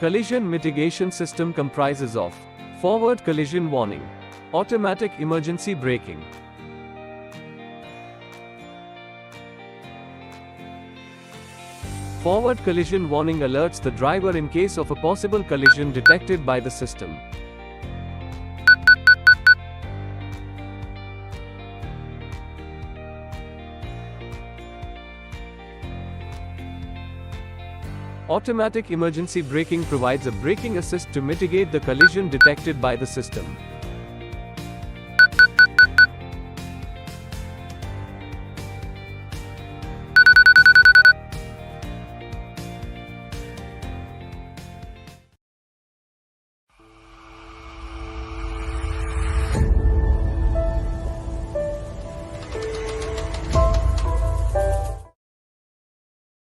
collision mitigation system comprises of forward collision warning, automatic emergency braking, forward collision warning alerts the driver in case of a possible collision detected by the system. Automatic emergency braking provides a braking assist to mitigate the collision detected by the system.